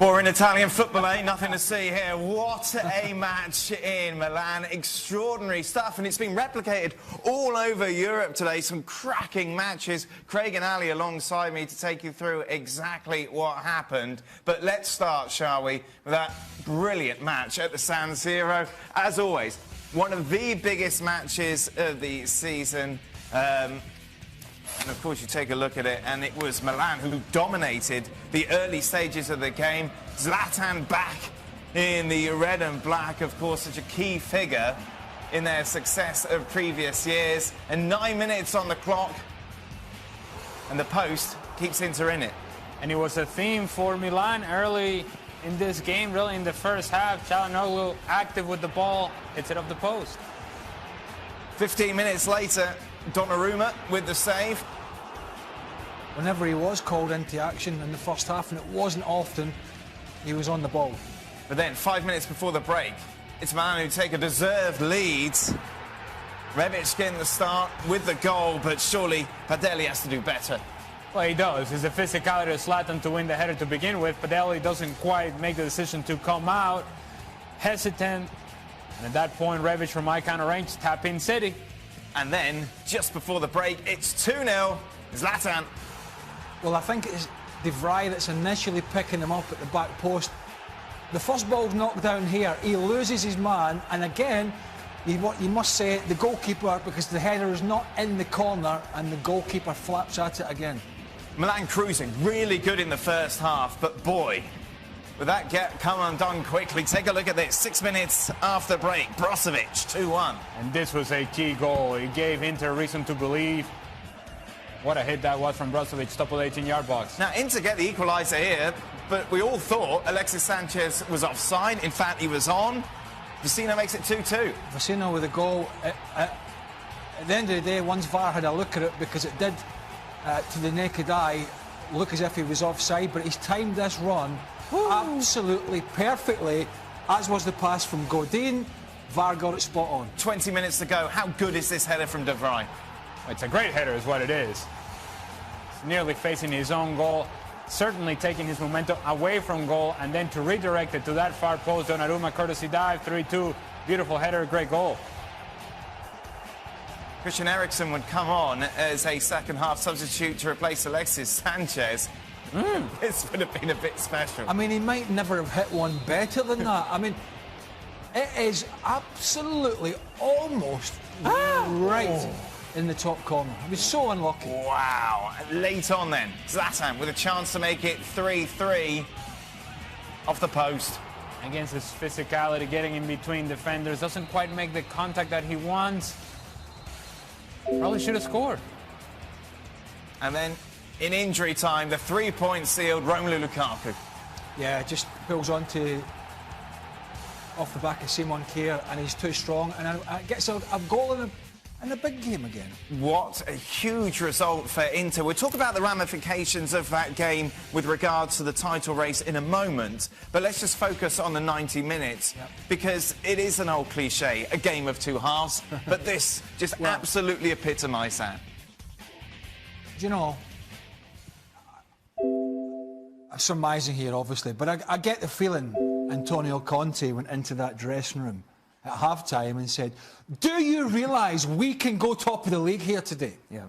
Boring Italian football, ain't nothing to see here. What a match in Milan. Extraordinary stuff, and it's been replicated all over Europe today. Some cracking matches. Craig and Ali alongside me to take you through exactly what happened. But let's start, shall we, with that brilliant match at the San Siro. As always, one of the biggest matches of the season. And of course, you take a look at it, and it was Milan who dominated the early stages of the game. Zlatan back in the red and black, of course, such a key figure in their success of previous years. And 9 minutes on the clock, and the post keeps Inter in it. And it was a theme for Milan early in this game, really in the first half. Çalhanoğlu active with the ball, hits it off the post. 15 minutes later, Donnarumma with the save. Whenever he was called into action in the first half, and it wasn't often, he was on the ball. But then, 5 minutes before the break, it's Milan who take a deserved lead. Rebic getting the start with the goal, but surely Padelli has to do better. Well, he does. It's the physicality of Zlatan to win the header to begin with. Padelli doesn't quite make the decision to come out. Hesitant. And at that point, Rebic from my kind of range, tap in City. And then, just before the break, it's 2-0. Zlatan. Well, I think it's De Vrij that's initially picking him up at the back post. The first ball's knocked down here. He loses his man, and again, you must say the goalkeeper, because the header is not in the corner, and the goalkeeper flaps at it again. Milan cruising, really good in the first half, but boy, would that come undone quickly. Take a look at this. 6 minutes after break, Brozovic, 2-1. And this was a key goal. It gave Inter reason to believe. What a hit that was from Brozovic, top of the 18-yard box. Now, Inter get the equaliser here, but we all thought Alexis Sanchez was offside. In fact, he was on. Vecino makes it 2-2. Vecino with a goal. At the end of the day, once VAR had a look at it, because it did, to the naked eye, look as if he was offside, but he's timed this run absolutely perfectly, as was the pass from Godin. VAR got it spot on. 20 minutes to go. How good is this header from De Vrij? It's a great header is what it is. It's nearly facing his own goal, certainly taking his momentum away from goal, and then to redirect it to that far post. Donnarumma courtesy dive, 3-2. Beautiful header, great goal. Christian Eriksen would come on as a second-half substitute to replace Alexis Sanchez. This would have been a bit special. I mean, he might never have hit one better than that. I mean, it is absolutely almost right in the top corner. He was so unlucky. Wow. Late on then, Zlatan with a chance to make it 3-3 off the post. Against his physicality, getting in between defenders, doesn't quite make the contact that he wants. Probably should have scored. And then, in injury time, the 3-point sealed Romelu Lukaku. Yeah, just pulls on to off the back of Simon Kjaer, and he's too strong, and gets a goal in a big game again. What a huge result for Inter. We'll talk about the ramifications of that game with regards to the title race in a moment, but let's just focus on the 90 minutes, because it is an old cliche, a game of two halves, but this just absolutely epitomised that. Do you know, I'm surmising here, obviously, but I get the feeling Antonio Conte went into that dressing room at half-time and said, do you realise we can go top of the league here today? Yeah.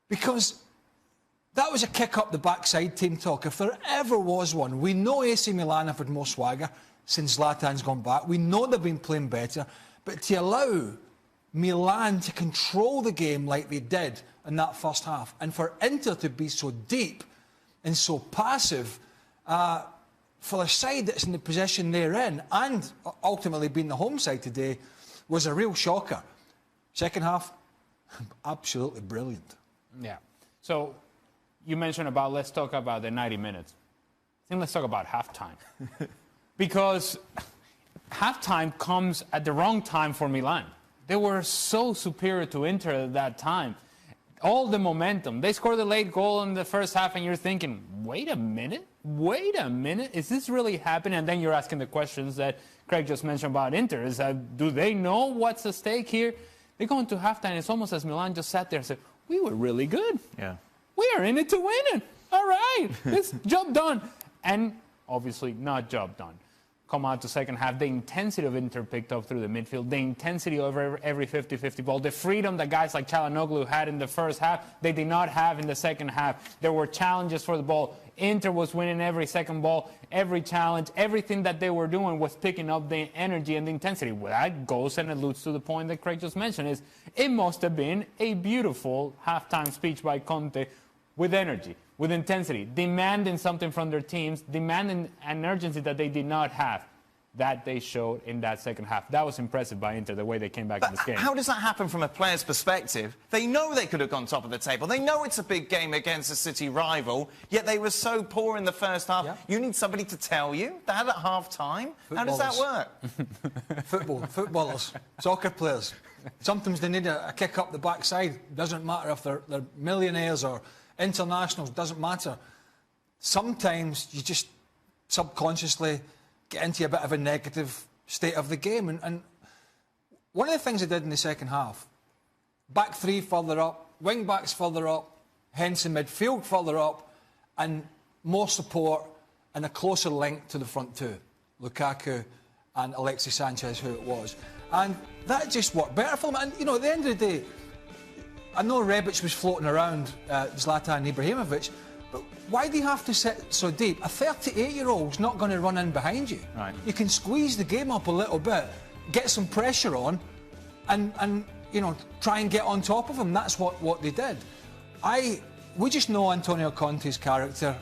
Because that was a kick up the backside, team talk. If there ever was one, we know AC Milan have had more swagger since Zlatan's gone back. We know they've been playing better. But to allow Milan to control the game like they did in that first half, and for Inter to be so deep and so passive, for the side that's in the position they're in, and ultimately being the home side today, was a real shocker. Second half, absolutely brilliant. Yeah. So, you mentioned about, let's talk about the 90 minutes. I think let's talk about halftime. Because halftime comes at the wrong time for Milan. They were so superior to Inter at that time. All the momentum. They scored a late goal in the first half, and you're thinking, wait a minute, is this really happening? And then you're asking the questions that Craig just mentioned about Inter. Is do they know what's at stake here? They go into halftime, and it's almost as Milan just sat there and said, we were really good. Yeah. We are in it to win it. All right, this job done. And obviously not job done. Come out to second half, the intensity of Inter picked up through the midfield, the intensity of every 50-50 ball, the freedom that guys like Çalhanoğlu had in the first half, they did not have in the second half. There were challenges for the ball. Inter was winning every second ball, every challenge, everything that they were doing was picking up the energy and the intensity. Well, that goes and alludes to the point that Craig just mentioned, is it must have been a beautiful halftime speech by Conte with energy, with intensity, demanding something from their teams, demanding an urgency that they did not have, that they showed in that second half. That was impressive by Inter, the way they came back in this game. How does that happen from a player's perspective? They know they could have gone top of the table. They know it's a big game against a City rival, yet they were so poor in the first half. Yeah. You need somebody to tell you that at half-time? How does that work? Footballers, soccer players. Sometimes they need a kick up the backside. Doesn't matter if they're millionaires or internationals, doesn't matter. Sometimes you just subconsciously get into a bit of a negative state of the game. And one of the things they did in the second half, back three further up, wing backs further up, hence in midfield further up, and more support and a closer link to the front two, Lukaku and Alexis Sanchez, who it was. And that just worked better for them. And, you know, at the end of the day, I know Rebic was floating around Zlatan Ibrahimovic, but why do you have to sit so deep? A 38-year-old's not going to run in behind you. Right. You can squeeze the game up a little bit, get some pressure on, and you know, try and get on top of him. That's what they did. We just know Antonio Conte's character.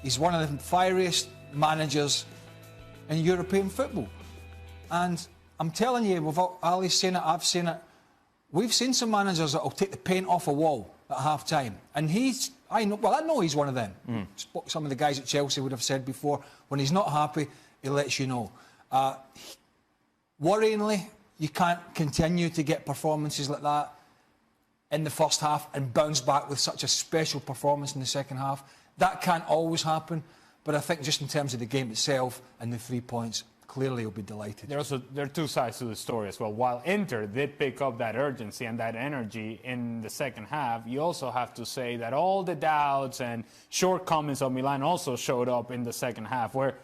He's one of the fieriest managers in European football. And I'm telling you, Ali's seen it, I've seen it. We've seen some managers that will take the paint off a wall at half-time. And I know he's one of them. Some of the guys at Chelsea would have said before, when he's not happy, he lets you know. Worryingly, you can't continue to get performances like that in the first half and bounce back with such a special performance in the second half. That can't always happen. But I think just in terms of the game itself and the 3 points, clearly he'll be delighted. There are two sides to the story as well. While Inter did pick up that urgency and that energy in the second half, you also have to say that all the doubts and shortcomings of Milan also showed up in the second half, where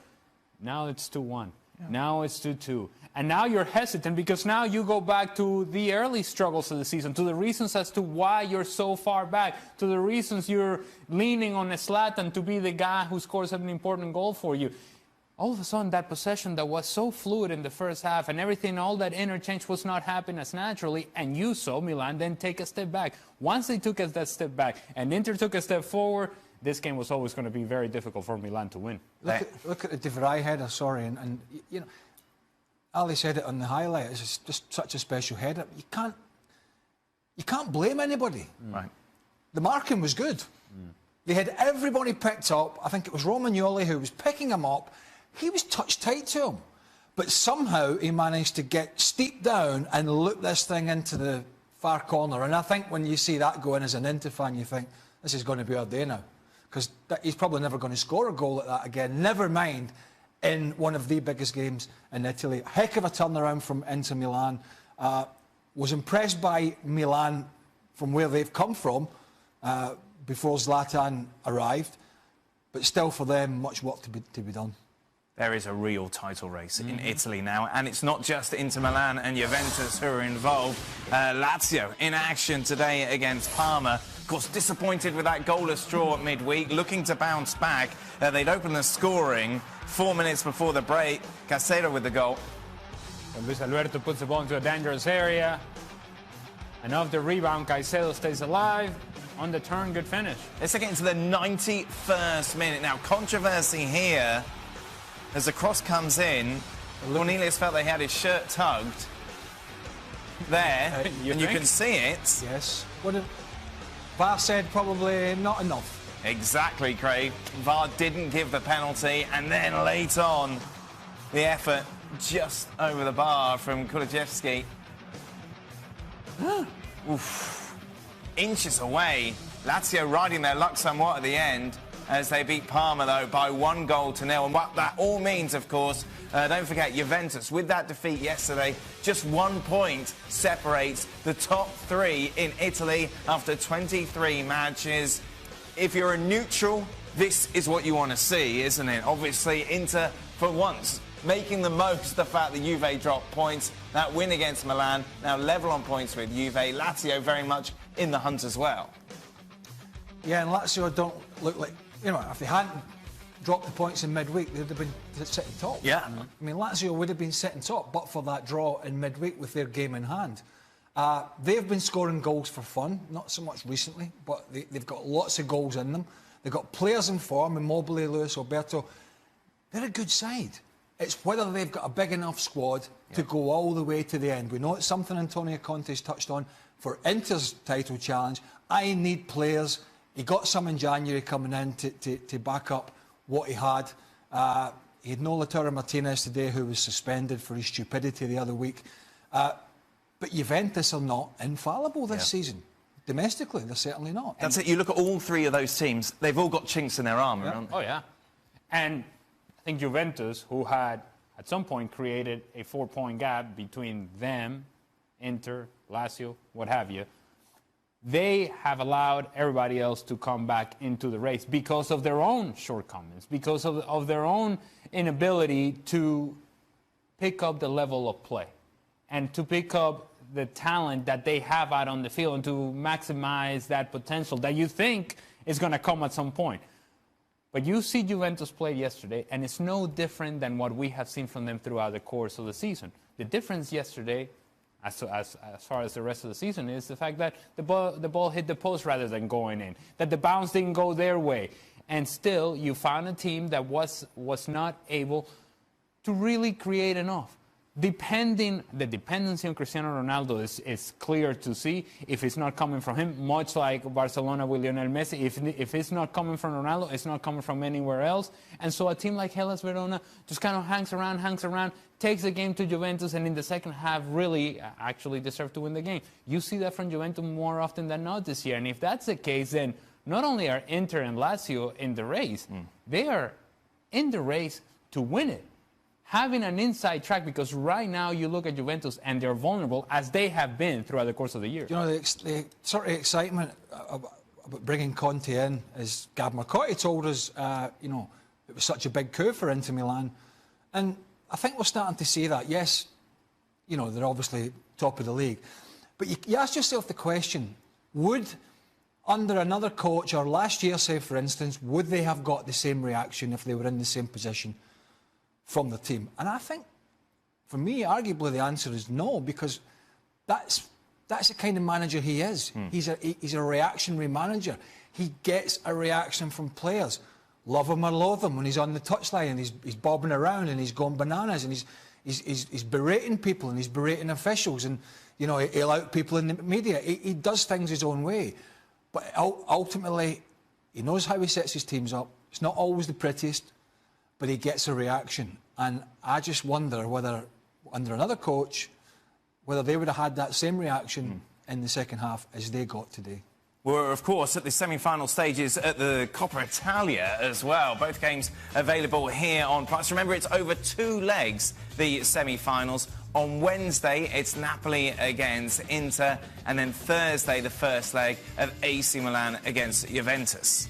now it's 2-1. Yeah. Now it's 2-2. And now you're hesitant because now you go back to the early struggles of the season, to the reasons as to why you're so far back, to the reasons you're leaning on Zlatan to be the guy who scores an important goal for you. All of a sudden, that possession that was so fluid in the first half and everything, all that interchange was not happening as naturally, and you saw Milan then take a step back. Once they took that step back and Inter took a step forward, this game was always going to be very difficult for Milan to win. Look at the De Vrij header, and you know, Ali said it on the highlight, it's just such a special header. You can't blame anybody. Right. The marking was good. They had everybody picked up. I think it was Romagnoli who was picking him up. He was touch tight to him. But somehow he managed to get steep down and loop this thing into the far corner. And I think when you see that going as an Inter fan, you think, this is going to be our day now. Because he's probably never going to score a goal like that again. Never mind in one of the biggest games in Italy. Heck of a turnaround from Inter Milan. Was impressed by Milan from where they've come from before Zlatan arrived. But still for them, much work to be done. There is a real title race in Italy now, and it's not just Inter Milan and Juventus who are involved. Lazio in action today against Parma. Of course, disappointed with that goalless draw at midweek, looking to bounce back. They'd opened the scoring 4 minutes before the break. Casero with the goal. And Luis Alberto puts the ball into a dangerous area. And off the rebound, Caicedo stays alive. On the turn, good finish. Let's get into the 91st minute. Now, controversy here. As the cross comes in, Cornelius felt they had his shirt tugged there, and you can see it. Yes. VAR said probably not enough. Exactly, Craig. VAR didn't give the penalty, and then late on, the effort just over the bar from Kulusevski. Oof. Inches away. Lazio riding their luck somewhat at the end, as they beat Parma, though, by 1-0. And what that all means, of course, don't forget, Juventus, with that defeat yesterday, just 1 point separates the top three in Italy after 23 matches. If you're a neutral this is what you want to see, isn't it? Obviously, Inter, for once, making the most of the fact that Juve dropped points. That win against Milan, now level on points with Juve. Lazio very much in the hunt as well. Yeah, and Lazio don't look like, you know, if they hadn't dropped the points in midweek, they would have been sitting top. Yeah. I mean, Lazio would have been sitting top, but for that draw in midweek with their game in hand. They've been scoring goals for fun, not so much recently, but they've got lots of goals in them. They've got players in form, Immobile, Luis Alberto. They're a good side. It's whether they've got a big enough squad to go all the way to the end. We know it's something Antonio Conte's touched on for Inter's title challenge. I need players. He got some in January coming in to back up what he had. He had no Lautaro Martinez today, who was suspended for his stupidity the other week. But Juventus are not infallible this season. Domestically, they're certainly not. That's it. You look at all three of those teams, they've all got chinks in their armour, aren't they? Oh, yeah. And I think Juventus, who had at some point created a 4-point gap between them, Inter, Lazio, what have you, they have allowed everybody else to come back into the race because of their own shortcomings, because of their own inability to pick up the level of play and to pick up the talent that they have out on the field and to maximize that potential that you think is going to come at some point. But you see Juventus play yesterday, and it's no different than what we have seen from them throughout the course of the season. The difference yesterday, as far as the rest of the season, is the fact that the ball hit the post rather than going in, that the bounce didn't go their way. And still, you found a team that was not able to really create enough. The dependency on Cristiano Ronaldo is clear to see if it's not coming from him, much like Barcelona with Lionel Messi. If it's not coming from Ronaldo, it's not coming from anywhere else. And so a team like Hellas Verona just kind of hangs around, takes the game to Juventus, and in the second half really actually deserved to win the game. You see that from Juventus more often than not this year. And if that's the case, then not only are Inter and Lazio in the race, they are in the race to win it. Having an inside track, because right now you look at Juventus and they're vulnerable, as they have been throughout the course of the year. You know, the sort of excitement about bringing Conte in, as Gab Marcotti told us, you know, it was such a big coup for Inter Milan. And I think we're starting to see that. Yes, you know, they're obviously top of the league. But you ask yourself the question, would, under another coach, or last year, say, for instance, would they have got the same reaction if they were in the same position from the team? And I think, for me, arguably the answer is no, because that's the kind of manager he is. He's a reactionary manager. He gets a reaction from players. Love him or loathe him, when he's on the touchline and he's bobbing around and he's going bananas and he's berating people and he's berating officials, and, you know, he'll out people in the media. He does things his own way. But ultimately, he knows how he sets his teams up. It's not always the prettiest, but he gets a reaction. And I just wonder whether, under another coach, whether they would have had that same reaction in the second half as they got today. We're, of course, at the semi-final stages at the Coppa Italia as well. Both games available here on Plus. Remember, it's over 2 legs, the semi-finals. On Wednesday, it's Napoli against Inter. And then Thursday, the first leg of AC Milan against Juventus.